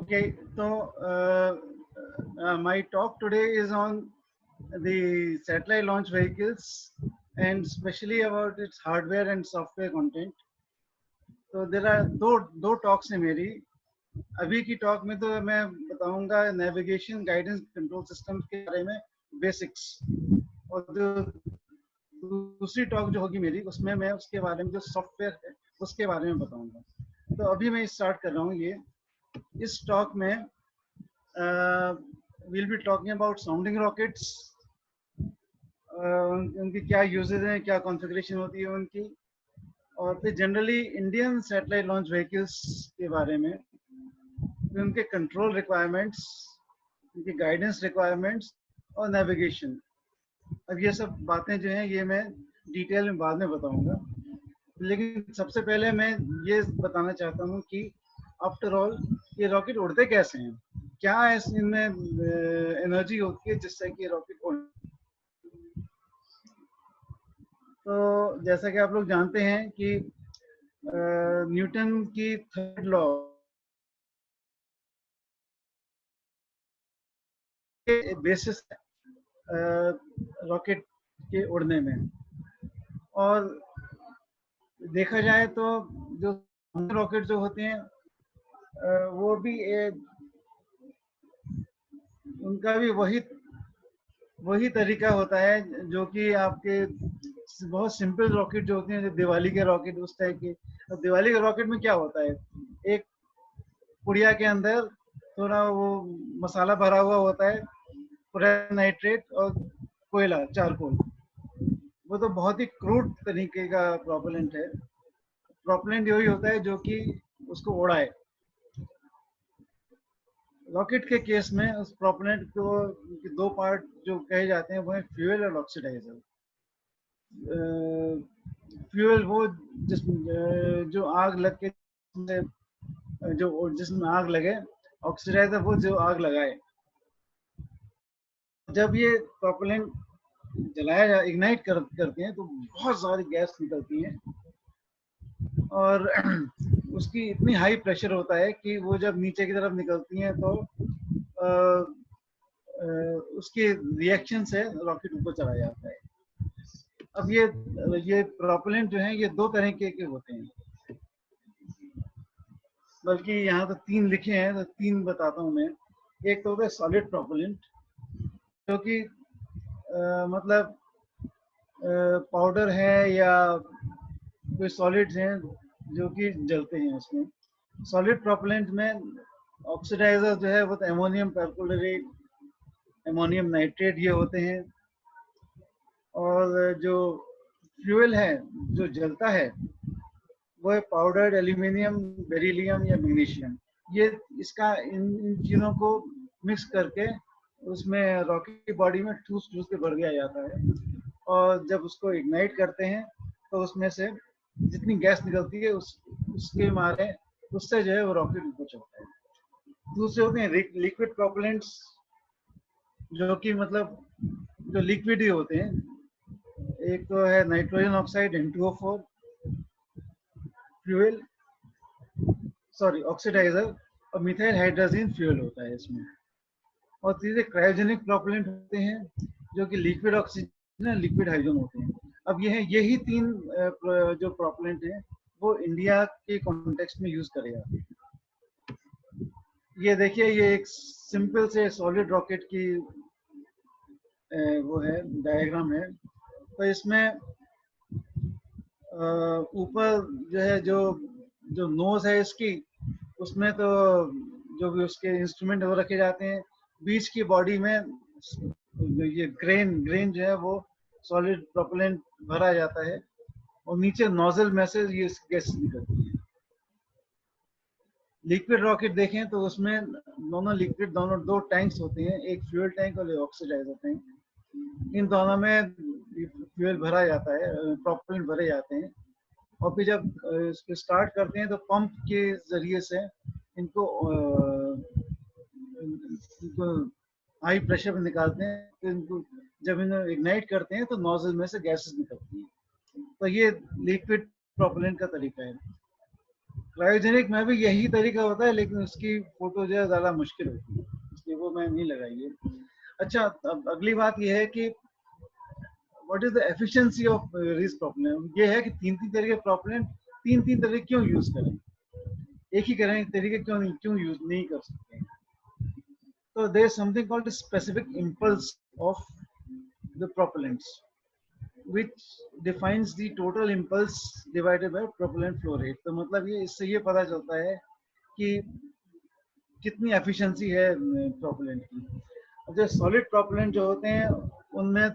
Okay, so my talk today is on the satellite launch vehicles and especially about its hardware and software content. तो there are दो talks हैं मेरी. अभी की talk में तो मैं बताऊंगा navigation guidance control systems के बारे में basics, और जो दूसरी talk जो होगी मेरी उसमें मैं उसके बारे में जो software है उसके बारे में बताऊंगा. तो अभी मैं start कर रहा हूँ ये. इस talk में we'll be talking about sounding rockets, उनकी क्या यूजेज हैं, क्या कॉन्फ़िगरेशन होती है उनकी, और फिर generally Indian satellite launch vehicles के बारे में, फिर उनके कंट्रोल रिक्वायरमेंट्स, उनकी गाइडेंस रिक्वायरमेंट्स और नेविगेशन. अब ये सब बातें जो हैं ये मैं डिटेल में बाद में बताऊंगा, लेकिन सबसे पहले मैं ये बताना चाहता हूँ कि आफ्टर ऑल ये रॉकेट उड़ते कैसे हैं, क्या इनमें एनर्जी होती है जिससे कि रॉकेट उड़. तो जैसा कि आप लोग जानते हैं कि न्यूटन की थर्ड लॉ के बेसिस रॉकेट के उड़ने में. और देखा जाए तो जो रॉकेट जो होते हैं वो भी उनका भी वही तरीका होता है जो कि आपके बहुत सिंपल रॉकेट जो होते हैं, जो दिवाली के रॉकेट उस टाइप के. अब दिवाली के रॉकेट में क्या होता है, एक पुड़िया के अंदर थोड़ा वो मसाला भरा हुआ होता है, पूरा नाइट्रेट और कोयला, चारकोल. वो तो बहुत ही क्रूड तरीके का प्रोपेलेंट है. प्रोपेलेंट यही होता है जो कि उसको उड़ाए. रॉकेट के केस में उस प्रोपेलेंट को दो पार्ट जो कहे जाते हैं वो है फ्यूल और ऑक्सीडाइजर. फ्यूल वो जिस जो आग लग के जो जिसमें आग लगे, ऑक्सीडाइजर वो जो आग लगाए. जब ये प्रोपेलेंट इग्नाइट करते हैं तो बहुत सारी गैस निकलती है, और उसकी इतनी हाई प्रेशर होता है कि वो जब नीचे की तरफ निकलती हैं तो उसके रिएक्शन से रॉकेट ऊपर चला जाता है. अब ये प्रोपेलेंट जो है ये दो तरह के होते हैं, बल्कि यहाँ तो तीन लिखे हैं तो तीन बताता हूँ मैं. एक तो होता है सॉलिड प्रोपेलेंट, जो कि मतलब पाउडर है या कोई सॉलिड्स हैं जो कि जलते हैं उसमें. सॉलिड प्रोपेलेंट में ऑक्सीडाइजर जो है वो तो एमोनियम परक्लोरेट, एमोनियम नाइट्रेट ये होते हैं. और जो फ्यूल है जो जलता है वो है पाउडर्ड एल्यूमिनियम, बेरिलियम या मैग्नीशियम. ये इसका इन चीज़ों को मिक्स करके उसमें रॉकेट की बॉडी में ठूस ठूस के भर दिया जाता है, और जब उसको इग्नाइट करते हैं तो उसमें से जितनी गैस निकलती है उसके मारे उससे जो है वो रॉकेट ऊपर चलता है. दूसरे होते हैं लिक्विड प्रोपेलेंट्स, जो कि मतलब जो लिक्विड ही होते हैं. एक तो है nitrogen oxide N2O4 fuel, sorry oxidiser, और मिथाइल हाइड्रोजन फ्यूल होता है इसमें. और तीसरे क्रायोजेनिक प्रोपेलेंट होते हैं जो कि लिक्विड ऑक्सीजन, लिक्विड हाइड्रोजन होते हैं. अब यही तीन जो प्रोपेलेंट हैं वो इंडिया के कॉन्टेक्स्ट में यूज करे जाते हैं. ये देखिए, ये एक सिंपल से सॉलिड रॉकेट की वो है डायग्राम है. तो इसमें ऊपर जो है जो नोज है इसकी, उसमें तो जो भी उसके इंस्ट्रूमेंट वो रखे जाते हैं. बीच की बॉडी में ये ग्रेन जो है वो सॉलिड प्रोपेलेंट भरा जाता है, और नीचे नोजल में से ये गैस निकलती है. लिक्विड रॉकेट देखें तो उसमें दोनों दो टैंक्स होते हैं, एक फ्यूल टैंक और एक ऑक्सीडाइजर टैंक. इन दोनों में फ्यूल भरा जाता है, प्रोपेलेंट भरे जाते हैं, और फिर जब इसको स्टार्ट करते हैं तो पंप के जरिए से इनको हाई प्रेशर पे निकालते हैं. तो इनको जब इन्हें इग्नाइट करते हैं तो नोजल में से गैसेस निकलती हैं. तो ये लिक्विड प्रोपेलेंट का तरीका है. क्रायोजेनिक में भी यही तरीका होता है, लेकिन उसकी फोटो जो है ज़्यादा मुश्किल होती है, इसलिए वो मैं नहीं लगाई है। अच्छा, अब अगली बात ये है कि what is the efficiency of risk propellant. ये है कि तीन तीन तरह के प्रोपेलेंट तीन तीन तरह क्यों यूज करें, एक ही करें तरीके क्यों यूज नहीं कर सकते। तो there is something called specific impulse of the propellants which defines the total impulse divided by propellant flow rate। तो मतलब ये इससे ये पता चलता है कि कितनी एफिशिएंसी है प्रोपेलेंट की। अब जो सॉलिड प्रोपेलेंट जो होते हैं उनमें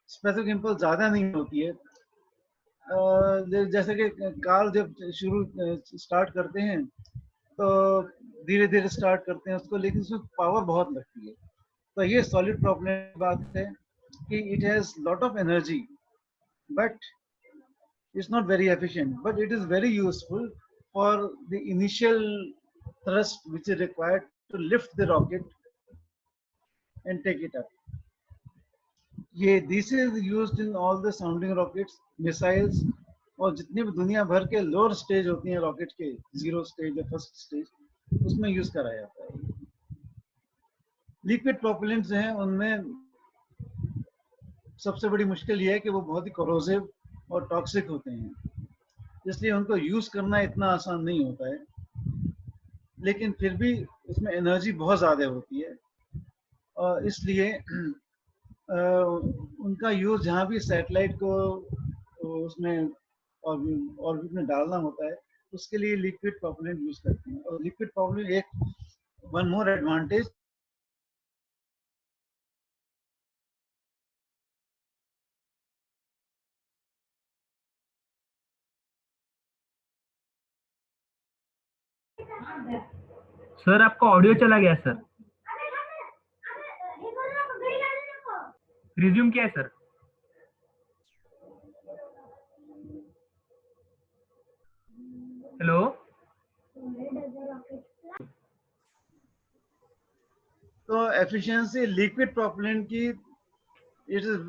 स्पेसिफिक इम्पल्स ज़्यादा नहीं होती है। जैसे कि कार जब शुरू स्टार्ट करते हैं तो धीरे धीरे स्टार्ट करते हैं उसको, लेकिन उसमें पावर बहुत लगती है। तो ये सॉलिड प्रोपेलेंट की बात है कि it has lot of energy but it's not very efficient, but it is very useful for the initial thrust which is required to lift the rocket and take it up. ये this is used in all the sounding rockets, missiles, और जितने भी दुनिया भर के lower stage होती हैं rocket के, जीरो स्टेज या फर्स्ट स्टेज, उसमें यूज करा जाता है। लिक्विड प्रोपेलेंट्स हैं उनमें सबसे बड़ी मुश्किल ये है कि वो बहुत ही कोरोसिव और टॉक्सिक होते हैं, इसलिए उनको यूज करना इतना आसान नहीं होता है। लेकिन फिर भी उसमें एनर्जी बहुत ज़्यादा होती है और इसलिए उनका यूज जहाँ भी सैटेलाइट को उसमें ऑर्बिट में डालना होता है उसके लिए लिक्विड प्रोपेलेंट यूज करते हैं। और लिक्विड प्रोपेलेंट एक वन मोर एडवांटेज, सर आपका ऑडियो चला गया सर, रिज्यूम किया है सर। हेलो, तो एफिशिएंसी लिक्विड प्रोपेलेंट की इट इज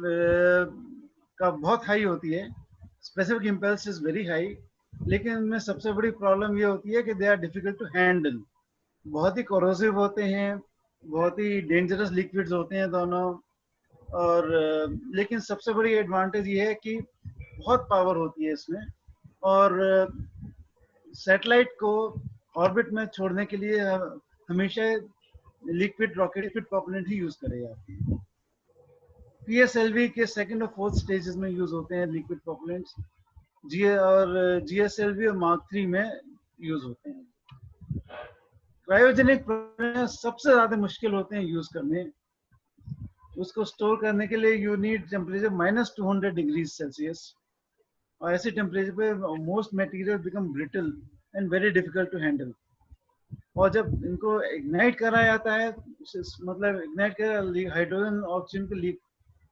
का बहुत हाई होती है, specific impulse is very high, लेकिन इनमें सबसे बड़ी प्रॉब्लम ये होती है कि they are difficult to handle, बहुत ही कोरोसिव होते हैं, बहुत ही डेंजरस लिक्विड्स होते हैं दोनों। और लेकिन सबसे बड़ी एडवांटेज ये है कि बहुत पावर होती है इसमें, और सैटेलाइट को ऑर्बिट में छोड़ने के लिए हमेशा लिक्विड रॉकेट प्रोपेलेंट ही यूज करे जाते हैं। पीएसएलवी के सेकंड और फोर्थ स्टेजेस में यूज होते हैं लिक्विड प्रोपेलेंट्स, जीएसएलवी और मार्क 3 में यूज होते हैं। क्रायोजेनिक सबसे ज्यादा मुश्किल होते हैं यूज करने, उसको स्टोर करने के लिए you need temperature -200 degree Celsius, और ऐसे टेम्परेचर पे most material become brittle and very difficult to handle. और जब इनको इग्नाइट करा जाता है, मतलब इग्नाइट कर हाइड्रोजन ऑक्सीजन को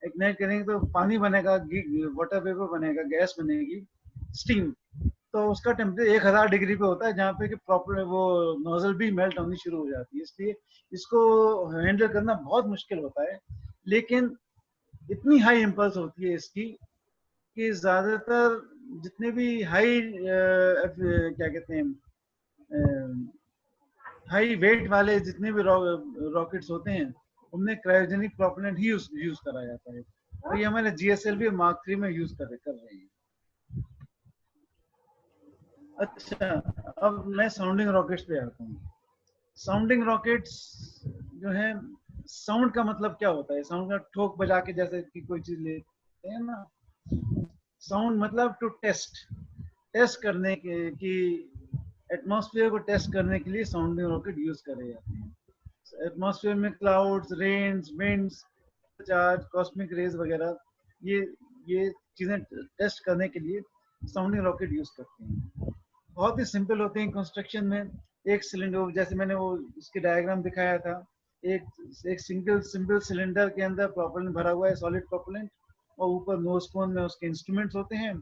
इग्नाइट करेंगे तो पानी बनेगा, वाटर वेपर बनेगा, गैस बनेगी, स्टीम। तो उसका टेम्परेचर 1000 डिग्री पे होता है, जहाँ पे कि प्रॉपर वो नोजल भी मेल्ट होनी शुरू हो जाती है, इसलिए इसको हैंडल करना बहुत मुश्किल होता है। लेकिन इतनी हाई इम्पल्स होती है इसकी कि ज़्यादातर जितने भी हाई क्या कहते हैं हाई वेट वाले जितने भी रॉकेट्स होते हैं उनमें क्रायोजेनिक प्रोपेलेंट ही यूज करा जाता है, और ये हमारे जीएसएलवी मार्क 3 में यूज कर रहे हैं। अच्छा, अब मैं साउंडिंग रॉकेट्स पे आता हूँ। साउंडिंग रॉकेट्स जो है, साउंड का मतलब क्या होता है, साउंड का ठोक बजा के जैसे कि कोई चीज लेते हैं ना, साउंड मतलब टू टेस्ट करने के कि एटमॉस्फेयर को टेस्ट करने के लिए साउंडिंग रॉकेट यूज करे जाते हैं। एटमॉस्फेयर में clouds, rains, winds, charge, cosmic rays वगैरह, ये चीजें टेस्ट करने के लिए साउंडिंग रॉकेट यूज करते हैं। बहुत ही सिंपल होते हैं कंस्ट्रक्शन में। एक सिलेंडर, जैसे मैंने वो इसके डायग्राम दिखाया था, एक सिंपल सिलेंडर के अंदर प्रोपेलेंट भरा हुआ है, सॉलिड प्रोपेलेंट, और ऊपर नोज कोन में उसके इंस्ट्रूमेंट्स होते हैं,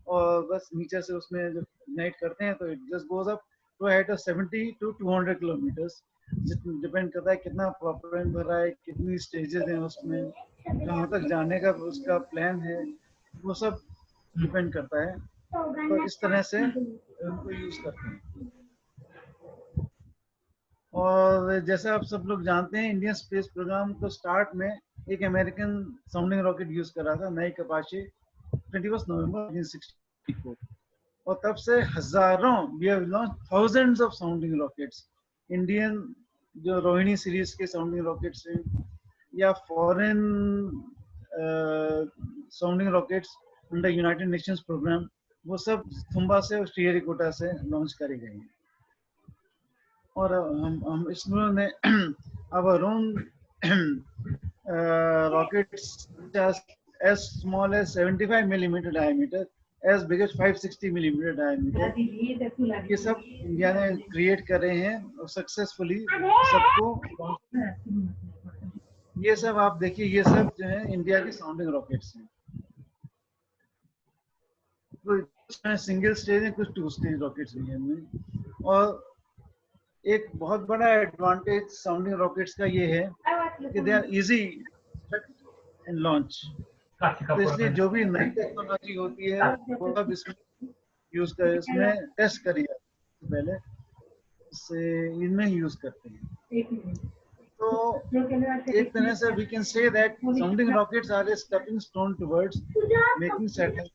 और बस नीचे से उसमें जब इग्नाइट करते हैं तो it just goes up to height of 70 to 200 kilometres. Depend करता है कितना प्रोपेलेंट भरा है, कितनी स्टेजेस हैं उसमें, कहाँ तक जाने का उसका प्लान है, वो सब डिपेंड करता है। तो इस तरह से उनको यूज करते हैं। और जैसे आप सब लोग जानते हैं, इंडियन स्पेस प्रोग्राम को स्टार्ट में एक अमेरिकन साउंडिंग रॉकेट यूज कर रहा था, नाइक अपाचे, 21 नवंबर 1960 को। और तब से हजारों, we have launch thousands of sounding rockets. Indian जो रोहिणी सीरीज के साउंडिंग रॉकेट्स हैं, या foreign sounding rockets under United Nations programme, वो सब थुम्बा से और श्रीहरिकोटा से लॉन्च करे गए हैं। और हम इसमें our own rockets as small as 75 millimeter diameter, as big as 560 millimeter diameter, ये सब इंडिया ने क्रिएट करे हैं और सक्सेसफुली सबको। ये सब आप देखिए, ये सब जो है इंडिया के साउंडिंग रॉकेट्स हैं। कुछ सिंगल स्टेज है, कुछ टू स्टेज रॉकेट्स भी हैं। और एक बहुत बड़ा एडवांटेज साउंडिंग रॉकेट्स का ये है कि they are easy and launch. तो इसलिए जो भी नई टेक्नोलॉजी होती है वो अब इसमें यूज कर, इसमें टेस्ट करिए पहले, इससे इनमें यूज करते हैं। तो एक तरह से we can say that sounding rockets are a stepping stone towards making satellite.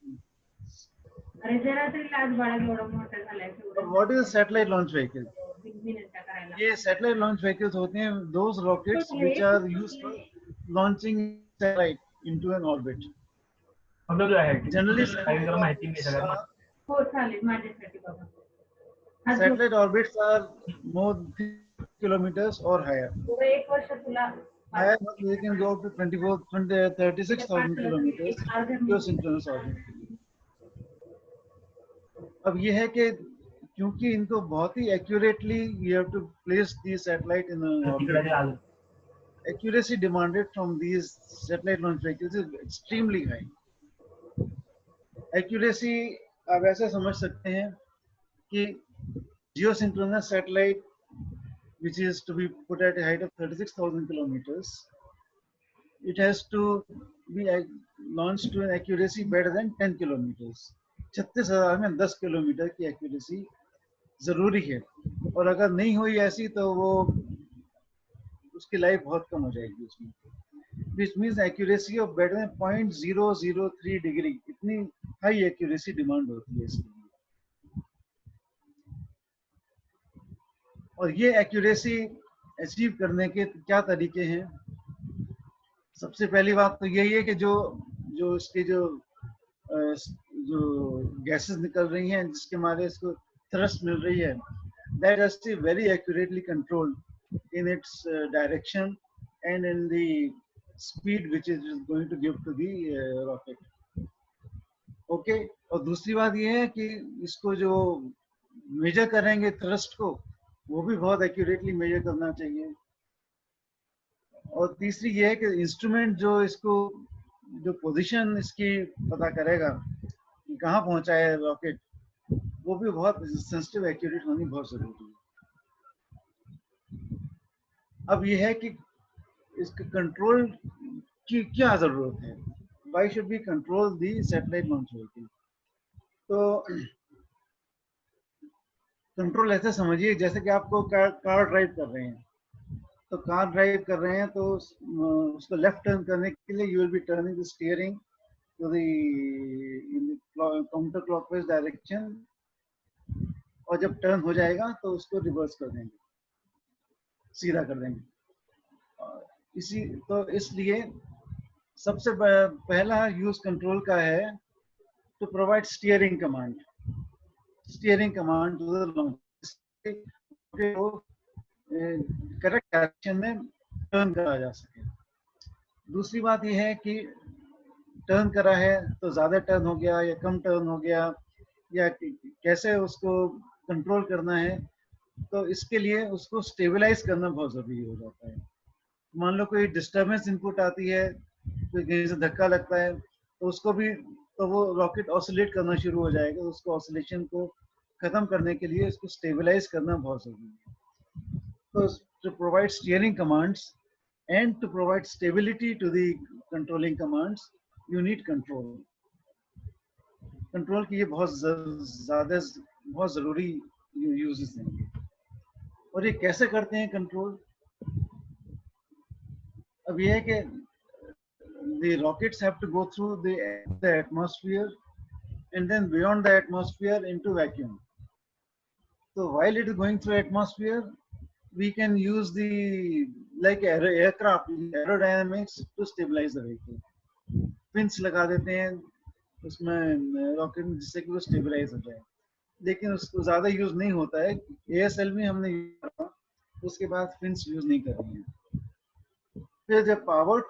What is satellite launch vehicle? ये सैटेलाइट लॉन्च व्हीकल्स होते हैं those rockets which are used for launching satellite into an orbit. Generally satellite orbits are more kilometers or higher. Higher, they can go up to 36,000 kilometers geosynchronous orbit. अब ये है कि क्योंकि इनको बहुत ही accurately you have to place the satellite in an orbit. Accuracy demanded from these satellite launch vehicles is extremely high. Accuracy आप ऐसे समझ सकते हैं कि geosynchronous satellite which is to be put at a height of 36,000 kilometers, it has to be launched to an accuracy better than 10 kilometers. 36,000 में 10 kilometre की accuracy जरूरी है, और अगर नहीं हुई ऐसी तो वो उसकी लाइफ बहुत कम हो जाएगी उसमें। Which means accuracy of better than 0.003 degree, इतनी हाई एक्यूरेसी डिमांड होती है इसके लिए। और ये एक्यूरेसी अचीव करने के क्या तरीके हैं? सबसे पहली बात तो यही है कि जो इसके जो गैसेस निकल रही हैं, जिसके मारे इसको थ्रस्ट मिल रही है, that has to be very accurately controlled in its direction and in the speed which it is going to give to the rocket. Okay? और दूसरी बात ये है कि इसको जो मेजर करेंगे थ्रस्ट को, वो भी बहुत एक्यूरेटली मेजर करना चाहिए। और तीसरी ये है कि इंस्ट्रूमेंट जो इसको जो पोजीशन इसकी पता करेगा कि कहाँ पहुंचा है रॉकेट, वो भी बहुत सेंसिटिव एक्यूरेट होनी बहुत जरूरी है। अब ये है कि इसके कंट्रोल की क्या जरूरत है? Why should we control the satellite launch vehicle? तो कंट्रोल ऐसे समझिए जैसे कि आपको कार ड्राइव कर रहे हैं, तो कार ड्राइव कर रहे हैं तो उसको लेफ्ट टर्न करने के लिए you will be turning the steering to the counter clockwise direction, और जब टर्न हो जाएगा तो उसको रिवर्स कर देंगे, सीधा कर देंगे। इसलिए सबसे पहला यूज कंट्रोल का है to provide steering command to the launch, correct direction में टर्न करा जा सके। दूसरी बात यह है कि टर्न करा है तो ज्यादा टर्न हो गया या कम टर्न हो गया, या कैसे उसको कंट्रोल करना है, तो इसके लिए उसको स्टेबलाइज करना बहुत जरूरी हो जाता है। मान लो कोई डिस्टर्बेंस इनपुट आती है, कोई कहीं से धक्का लगता है, तो उसको भी, तो वो रॉकेट ऑसिलेट करना शुरू हो जाएगा। उसको ऑसिलेशन को खत्म करने के लिए उसको स्टेबलाइज करना बहुत जरूरी है। तो to provide steering commands and to provide stability to the controlling commands, you need control की ये बहुत ज्यादा बहुत ज़रूरी यूजेस हैं। और ये कैसे करते हैं कंट्रोल? अब ये है कि the rockets have to go through the atmosphere and then beyond the atmosphere into vacuum. So while it is going through atmosphere, we can use the like aircraft aerodynamics to stabilize the vehicle. Fins लगा देते हैं उसमें rocket में जिससे कि वो stabilise हो जाए, लेकिन उसको ज़्यादा यूज़ नहीं होता है। ASL में हमने यूज़ करा, उसके बाद फिन्स यूज़ नहीं कर रही हैं। फिर जब पावर्ड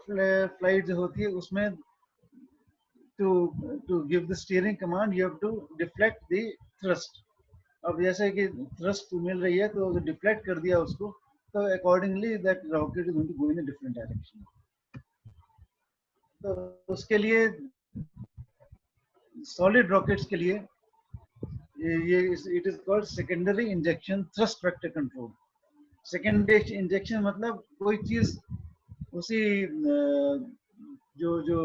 फ्लाइट जो होती है उसमें to give the steering command you have to deflect the thrust. अब जैसे कि thrust मिल रही है तो deflect कर दिया उसको, तो accordingly that rocket is going to go in a different direction. तो उसके लिए solid rockets के लिए ये it is called secondary injection thrust vector control. Secondary injection मतलब कोई चीज उसी जो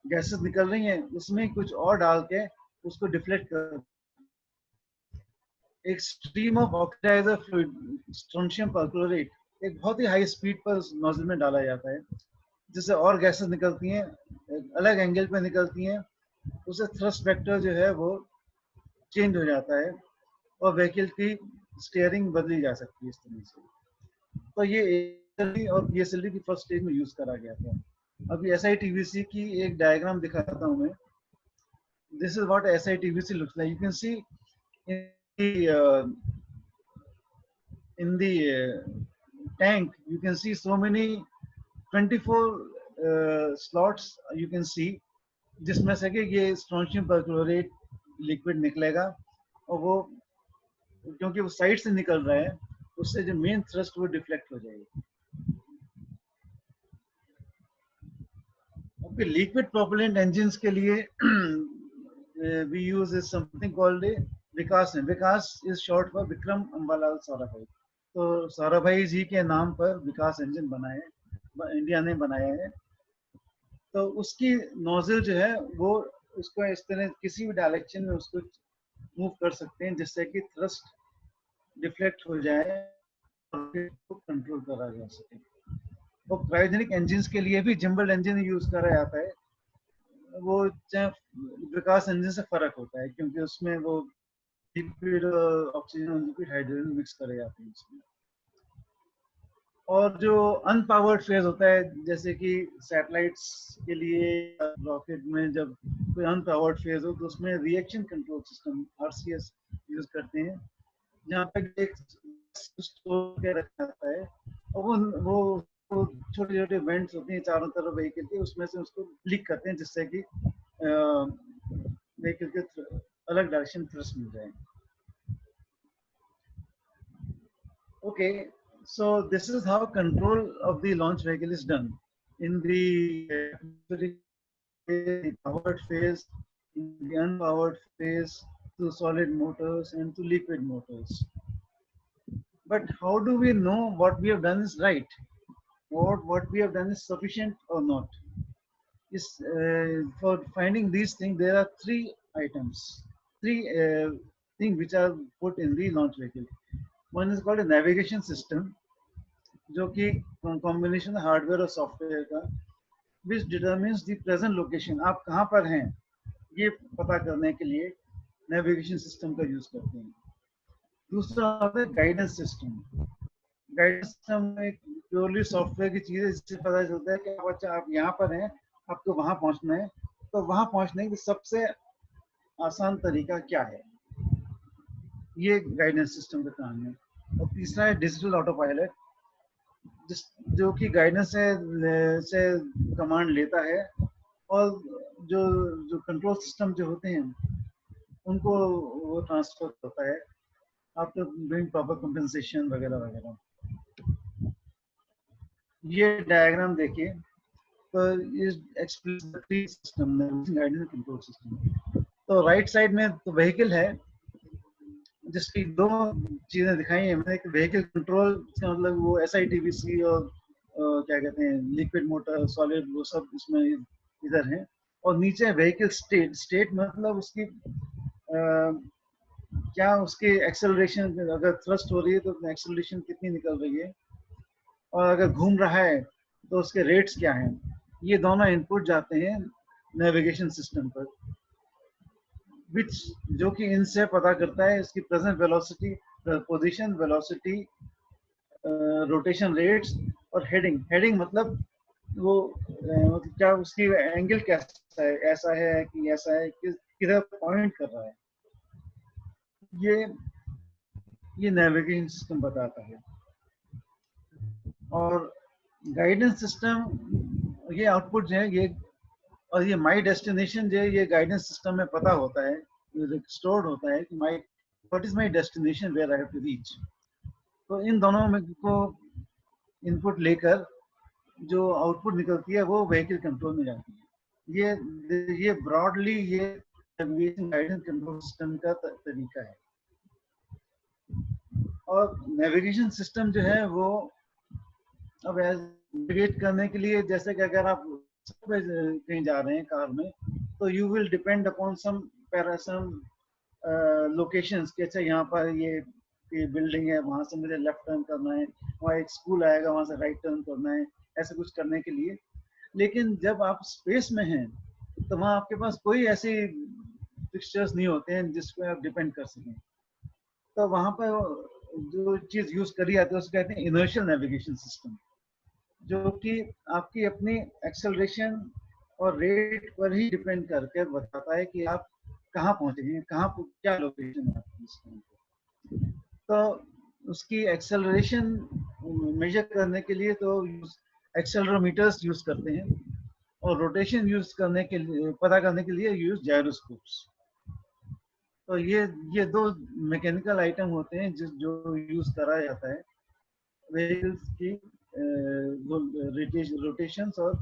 गैसेस निकल रही हैं उसमें कुछ और डाल के उसको डिफ्लेक्ट कर, एक stream of oxidiser fluid strontium perchlorate एक बहुत ही हाई स्पीड पर नोजल में डाला जाता है, जिससे और गैसेस निकलती हैं, अलग एंगल पे निकलती हैं, उससे थ्रस्ट वेक्टर जो है वो चेंज हो जाता है और व्हीकल की स्टीयरिंग बदली जा सकती है इस तरह से। तो ये ASLV और PSLV की फर्स्ट स्टेज में यूज करा गया था। अभी SITVC की एक डायग्राम दिखाता हूँ मैं। This is what SITVC looks like. You can see in the tank, you can see so many 24 slots you can see, जिसमें से कि ये स्ट्रोंशियम परक्लोरेट लिक्विड निकलेगा और वो क्योंकि वो साइड से निकल रहा है उससे जो मेन थ्रस्ट वो डिफ्लेक्ट हो जाएगी। Okay, liquid propellant engines के लिए we use is something called a Vikas. Vikas is short for Vikram Ambalal Sarabhai. तो साराभाई जी के नाम पर विकास इंजन बनाए, इंडिया ने बनाया है। तो उसकी नोजल जो है वो उसको इस तरह किसी भी डायरेक्शन में उसको मूव कर सकते हैं जिससे कि थ्रस्ट डिफ्लेक्ट हो जाए और कंट्रोल करा जा सके। वो क्रायोजेनिक इंजन्स के लिए भी जिम्बल इंजन यूज करा जाता है। वो विकास इंजन से फर्क होता है क्योंकि उसमें वो liquid oxygen liquid hydrogen mix करे जाते हैं उसमें। और जो अनपावर्ड फेज होता है जैसे कि सैटेलाइट्स के लिए रॉकेट में जब कोई अनपावर्ड फेज हो तो उसमें reaction control system RCS use करते हैं, जहाँ पे एक स्टोर के रखा जाता है और वो छोटे छोटे वेंट्स होते हैं चारों तरफ व्हीकल के, उसमें से उसको लीक करते हैं जिससे कि व्हीकल के अलग डायरेक्शन थ्रस्ट मिल जाए। Okay, so this is how control of the launch vehicle is done in the powered phase, in the unpowered phase, to solid motors and to liquid motors. But how do we know what we have done is right, or what we have done is sufficient or not? For finding these things, there are three items, three things which are put in the launch vehicle. One is called a navigation system, जो कि combination hardware और software का, विच determines the present location, आप कहाँ पर हैं ये पता करने के लिए नेविगेशन सिस्टम का यूज करते हैं। दूसरा होता है गाइडेंस सिस्टम। गाइडेंस सिस्टम एक प्योरली सॉफ्टवेयर की चीज है जिससे पता चलता है कि अच्छा आप यहाँ पर हैं, आपको वहां पहुंचना है, तो वहां पहुंचने का सबसे आसान तरीका क्या है, ये गाइडेंस सिस्टम का काम है। और तीसरा है डिजिटल ऑटो पायलट, जो कि गाइडेंस से कमांड लेता है और जो कंट्रोल सिस्टम जो होते हैं उनको वो ट्रांसफर होता है आफ्टर डूइंग प्रॉपर कंपनसेशन वगैरह वगैरह। ये डायग्राम देखिए, तो इस explain system guidance control system. तो राइट साइड में तो व्हीकल है जिसकी दो चीजें दिखाई है मैंने, व्हीकल कंट्रोल का मतलब वो SITVC और क्या कहते हैं लिक्विड मोटर सॉलिड वो सब इसमें इधर है। और नीचे व्हीकल स्टेट, स्टेट मतलब उसकी क्या उसकी एक्सेलरेशन, अगर थ्रस्ट हो रही है तो एक्सेलरेशन कितनी निकल रही है, और अगर घूम रहा है तो उसके रेट्स क्या हैं। ये दोनों इनपुट जाते हैं नेविगेशन सिस्टम पर, विच जो कि इनसे पता करता है इसकी present velocity, position, velocity, rotation rates और हेडिंग। हेडिंग मतलब वो मतलब क्या उसकी एंगल कैसा है, ऐसा है कि ऐसा है, किधर पॉइंट कर रहा है, ये नेविगेशन सिस्टम बताता है। और गाइडेंस सिस्टम, ये आउटपुट जो है ये, और ये माई डेस्टिनेशन जो है ये गाइडेंस सिस्टम में पता होता है, स्टोर्ड होता है कि my what is my destination where I have to reach. तो इन दोनों में को इनपुट लेकर जो आउटपुट निकलती है वो व्हीकल कंट्रोल में जाती है। ये ब्रॉडली ये नेविगेशन गाइडेंस कंट्रोल सिस्टम का तरीका है। और नेविगेशन सिस्टम जो है वो अब नेविगेट करने के लिए, जैसे कि अगर आप कहीं जा रहे हैं कार में, तो you will depend upon some locations कि अच्छा यहाँ पर ये बिल्डिंग है, वहां से मुझे लेफ्ट टर्न करना है, वहाँ एक स्कूल आएगा, वहां से राइट टर्न करना है, ऐसा कुछ करने के लिए। लेकिन जब आप स्पेस में हैं तो वहाँ आपके पास कोई ऐसी फिक्सचर्स नहीं होते हैं जिस पे आप डिपेंड कर सकें। तो वहाँ पर जो चीज यूज करी जाती है उसको कहते हैं इनर्शियल नेविगेशन सिस्टम, जो कि आपकी अपनी एक्सेलरेशन और रेट पर ही डिपेंड करके बताता है कि आप कहाँ पहुंचे हैं, कहाँ क्या लोकेशन है आपकी इस टाइम पे। तो उसकी एक्सेलरेशन मेजर करने के लिए तो एक्सेलरोमीटर्स यूज करते हैं, और रोटेशन यूज करने के लिए, पता करने के लिए यूज जायरोस्कोप्स। तो ये दो मैकेनिकल आइटम होते हैं जो यूज करा जाता है व्हीकल्स की रोटेशंस और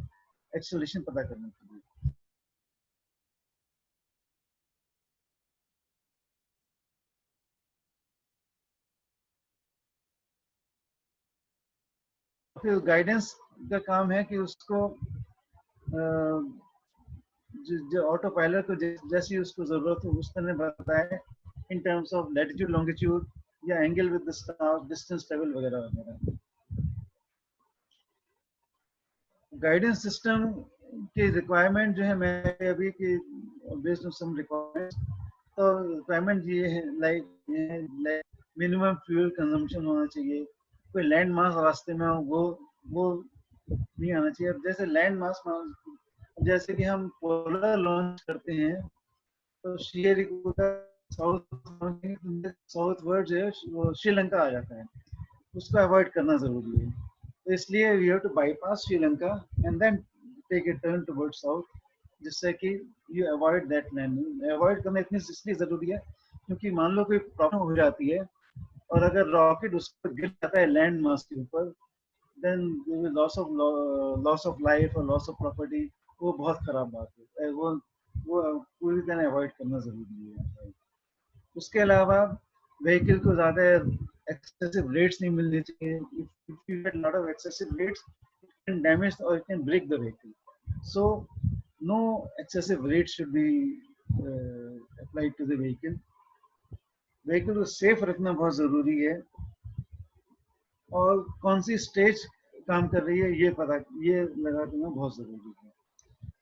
एक्सेलरेशन पता करने के लिए। फिर गाइडेंस का काम है कि उसको जो ऑटो पायलट को जैसी उसको जरूरत हो उस तरह बताए in terms of latitude, longitude या angle with the star, distance travel वगैरह वगैरह। गाइडेंस सिस्टम की रिक्वायरमेंट जो है, मैं अभी की बेस्ड ऑन सम रिक्वायरमेंट, तो रिक्वायरमेंट ये है लाइक मिनिमम फ्यूल कंजम्पशन होना चाहिए, कोई लैंड मास रास्ते में हो वो नहीं आना चाहिए। अब जैसे लैंड मास, जैसे कि हम पोलर लॉन्च करते हैं तो साउथ वर्ड जो है वो श्रीलंका आ जाता है, उसको अवॉइड करना जरूरी है। तो इसलिए we have to bypass Sri Lanka and then take a turn toward south, जिससे कि you avoid that landing. Avoid करना इतनी इसलिए जरूरी है क्योंकि मान लो कोई प्रॉब्लम हो जाती है और अगर रॉकेट उस पर गिर जाता है लैंड मास के ऊपर, देन लॉस ऑफ लाइफ और लॉस ऑफ प्रॉपर्टी, वो बहुत खराब बात है। वो पूरी तरह अवॉइड करना जरूरी है। उसके अलावा व्हीकल को ज्यादा एक्सेसिव रेट्स नहीं मिलने चाहिए। If you get lot of excessive rates, it can damage और it can break the vehicle. So no excessive rates should be applied to the vehicle. Vehicle को सेफ रखना बहुत जरूरी है, और कौन सी स्टेज काम कर रही है ये लगा देना बहुत जरूरी है।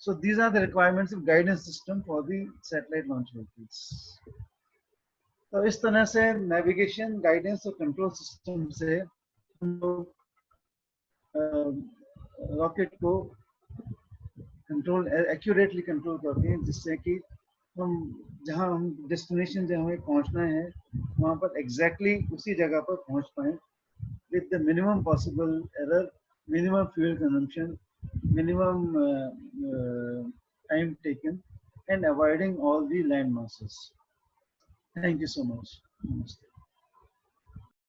So these are the requirements of guidance system for the satellite launch vehicles. तो इस तरह से नेविगेशन, गाइडेंस और कंट्रोल सिस्टम से हम लोग रॉकेट को कंट्रोल एक्यूरेटली कंट्रोल करते हैं, जिससे कि हम जहां हम डेस्टिनेशन जहां हमें पहुंचना है वहां पर एग्जैक्टली उसी जगह पर पहुंच पाए with the minimum possible error, minimum fuel consumption, minimum time taken, and avoiding all the land masses. Thank you so much. Namaste.